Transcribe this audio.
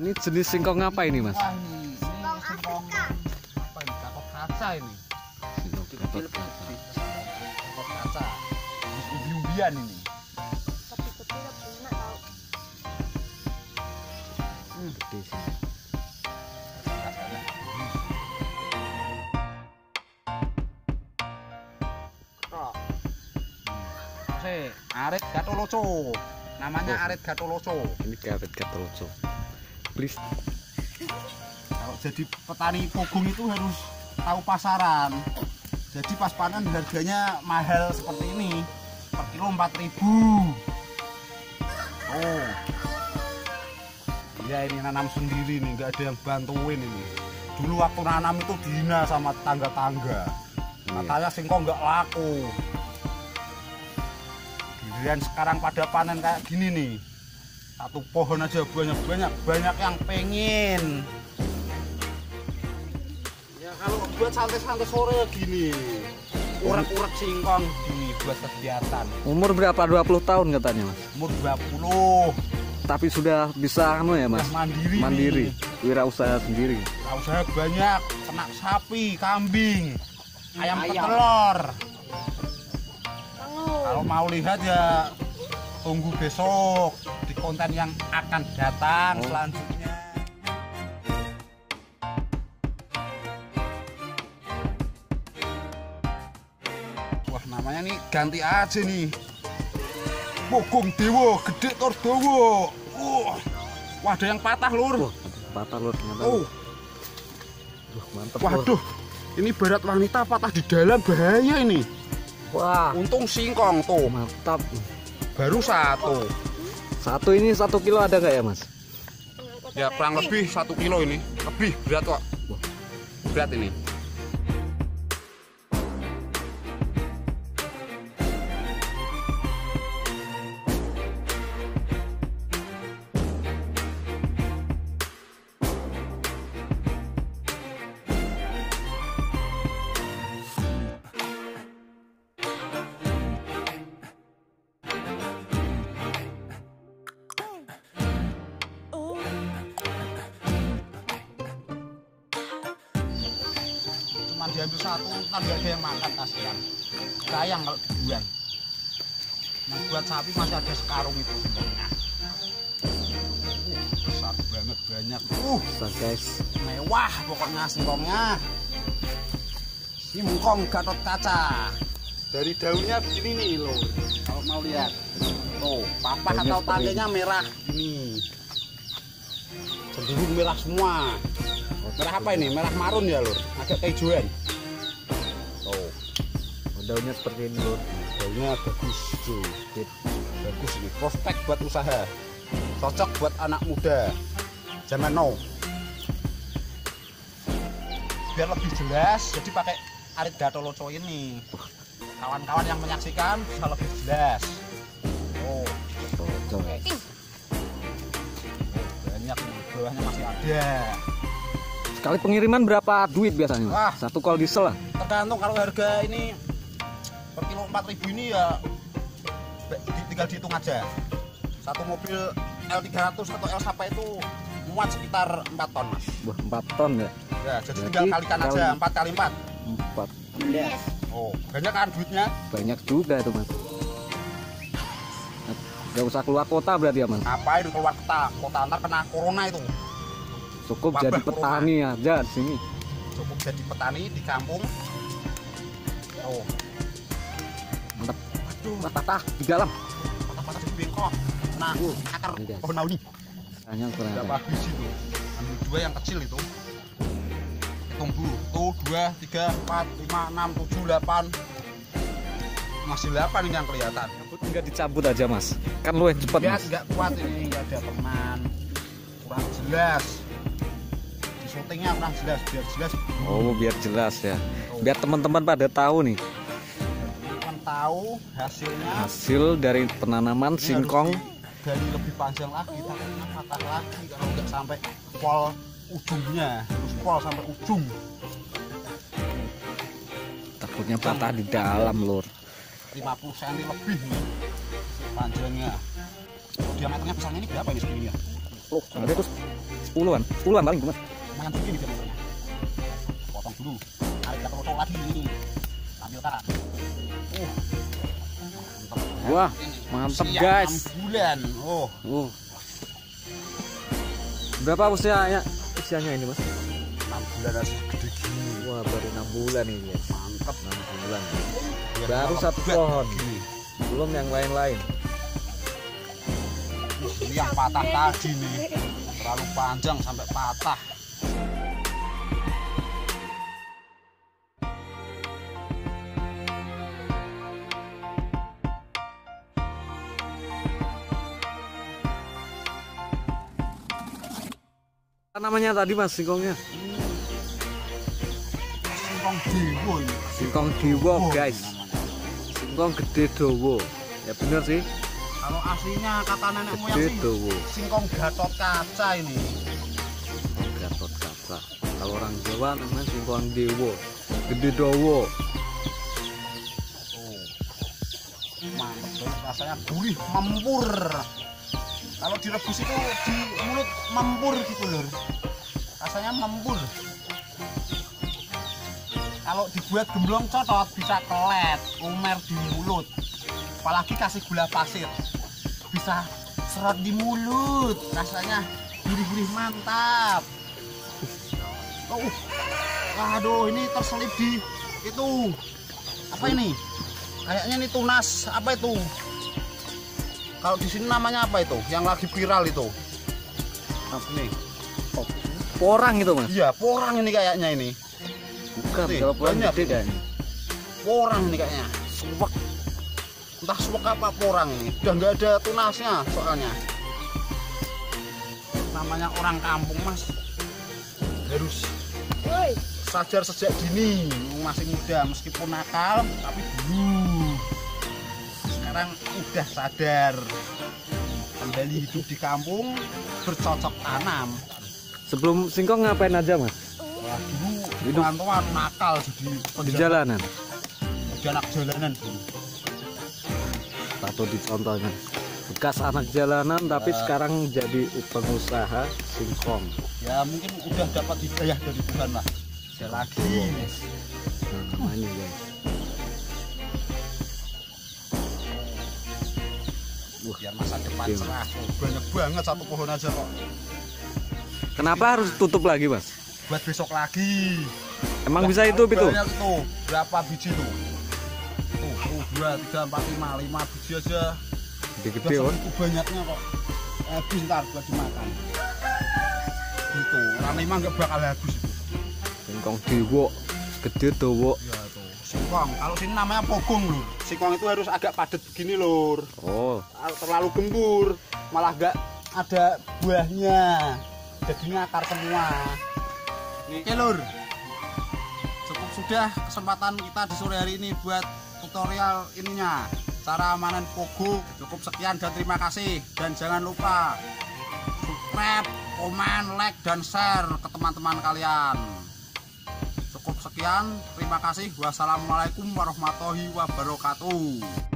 Ini jenis singkong apa ini, Mas? Wah, ini singkong apa ini? Gatot kaca ini. Singkong gatot kaca. Gatot kaca. Umbi-umbian ini. Gede sih. Arit Gatholoco. Namanya Arit Gatholoco. Ini Arit Gatholoco. Please. Kalau jadi petani pogung itu harus tahu pasaran. Jadi pas panen harganya mahal seperti ini. Per kilo 4.000. Oh. Ya ini nanam sendiri nih, nggak ada yang bantuin ini. Dulu waktu nanam itu dihina sama tangga-tangga. Katanya singkong nggak laku. Dan sekarang pada panen kayak gini nih, satu pohon aja banyak yang pengen. Ya kalau buat santai-santai sore gini, urak-urak singkong gini buat kegiatan. Umur berapa? 20 tahun katanya, Mas. Umur 20. Tapi sudah bisa ya, Mas. Mandiri. Wirausaha sendiri. Usaha banyak, ternak sapi, kambing, ayam petelur. Kalau mau lihat ya tunggu besok di konten yang akan datang selanjutnya. Wah, namanya nih ganti aja nih. Pogung Dewa, gede tur dawa. Wah, ada yang patah, Lur. Patah, Lur. Mantap. Waduh, ini barat wanita patah di dalam, bahaya ini. Wah, untung singkong tuh. Mantap. Baru satu. Satu ini 1 kilo ada nggak ya, Mas? Ya kurang lebih 1 kilo ini. Lebih berat kok. Berat ini. Diambil satu, ntar gak ada yang makan, kasihan. Sayang kalau dibuang. Nah, buat sapi masih ada sekarung itu sebenarnya. Besar banget, banyak. Besar, guys. Mewah pokoknya singkongnya. Singkong Gatot Kaca. Dari daunnya begini nih loh. Kalau mau lihat. Tuh, papak atau tangkainya merah gini. Cenderung merah semua. Merah apa ini? Merah marun ya, Lur? Agak keijuan. Tuh. Daunnya seperti ini, Lur. Daunnya bagus tuh. Bagus ini. Prospek buat usaha. Cocok buat anak muda. Zaman now. Biar lebih jelas, jadi pakai Arit Gatholoco ini. Kawan-kawan yang menyaksikan bisa lebih jelas. Oh. Banyak nih. Bawahnya masih ada. Sekali pengiriman berapa duit biasanya? Wah, 1 kol diesel lah. Tergantung, kalau harga ini per kilo 4.000 ini ya tinggal dihitung aja. Satu mobil L300 atau L Sapa itu muat sekitar 4 ton, Mas. Wah, 4 ton ya? Ya, jadi tinggal kalikan aja 4 kali 4. 4. Yes. Oh, banyak kan duitnya? Banyak juga itu, Mas. Gak usah keluar kota berarti ya, Mas? Ngapain keluar kota ntar kena corona itu. Cukup Wabah jadi petani corona aja di sini. Cukup jadi petani di kampung. Oh. Mantap. Aduh, patah di dalam. Patah-patah di bengkok. Nah, akar pohon nauni. Hanya kurang. Berapa biji itu? Ambil 2 yang kecil itu. Hitung dulu. Tuh 2, 3, 4, 5, 6, 7, 8. Masih 8 ini yang kelihatan. Enggak dicabut aja, Mas. Kan lu yang cepet, ya, Mas. Enggak kuat ini, enggak ada teman. Kurang jelas. Di syutingnya kurang jelas, biar jelas. Oh, biar jelas ya. Biar teman-teman pada tahu nih. Teman tahu hasilnya. Hasil dari penanaman singkong. Dari lebih panjang lagi, takutnya patah lagi kalau nggak sampai pol ujungnya, terus pol sampai ujung. Takutnya patah di dalam, Lur. 50 cm lebih nih panjangnya. Diameternya besarnya ini berapa ini segini ya? Berarti itu 10-an. 10-an paling Mas. Lumayan segini dia motornya. Potong dulu. Tarik ke potong lagi ini. Ambil kan. Mantap. Wah, mantap Siap, guys. 6 bulan. Berapa usianya ini Mas? 6 bulan harus gede gini. Wah, baru 6 bulan ini guys. Mantap. 6 bulan. Biar Baru kalau 1 lebat pohon. gini. Belum yang lain-lain. Ini yang patah tadi nih. Terlalu panjang sampai patah. Apa namanya tadi Mas singkongnya? Singkong dewa ini. Singkong dewa Oh, guys. namanya. Singkong gede dowo. Ya bener sih. Kalau aslinya kata nenek moyang Gede sih dowo. singkong Gatot Kaca ini. Gatot kaca. Kalau orang Jawa namanya singkong dewo. Gede dowo. Oh. Mantap banget, rasanya gurih, mempur. Kalau direbus itu di mulut mempur gitu lur. Rasanya mempur. Kalau dibuat gemblong cotot bisa kelet, umer di mulut. Apalagi kasih gula pasir. Bisa seret di mulut. Rasanya gurih-gurih mantap. Waduh, ini terselip di itu. Apa ini? Kayaknya ini tunas. Apa itu? Kalau di sini namanya apa itu? Yang lagi viral itu? Apa nih? Porang itu Mas. Iya, porang ini kayaknya ini. Bukan, Nih, kalau porang banyak. gede kayaknya. Porang ini kayaknya. Suwek. Entah suwek apa porang ini. Udah nggak ada tunasnya soalnya. Namanya orang kampung Mas. Harus sadar sejak dini. Masih muda meskipun nakal tapi dulu. Sekarang udah sadar. Kembali hidup di kampung, bercocok tanam. Sebelum singkong ngapain aja Mas? Wah, dulu di Hidup. perantauan nakal jadi Di jalanan. anak jalanan dulu. Atau di contohnya bekas anak jalanan tapi sekarang jadi pengusaha singkong. Ya mungkin udah dapat hidayah dari Tuhan lah. Bisa lagi. Nah, namanya guys. Biar masa depan Iya. cerah. Oh, banyak banget satu pohon aja kok. Kenapa harus tutup lagi Mas? Buat besok lagi. Emang bisa itu itu? Banyak tuh. Berapa biji tuh? Tuh, 2, 3, 4, 5 biji aja. Gede-gede Udah on. segitu banyaknya kok. Habis ntar buat dimakan. Gitu. Orang 5 nggak bakal habis itu. Singkong dewo, gede dowo. Ya tuh. Singkong. Kalau sini namanya pogong lur. Singkong itu harus agak padat begini lur. Oh, Terlalu gembur, malah nggak ada buahnya. Jadinya akar semua. Oke lur. Cukup sudah kesempatan kita di sore hari ini buat tutorial ininya. Cara amanan pogo. Cukup sekian dan terima kasih. Dan jangan lupa subscribe, komen, like, dan share ke teman-teman kalian. Cukup sekian, terima kasih. Wassalamualaikum warahmatullahi wabarakatuh.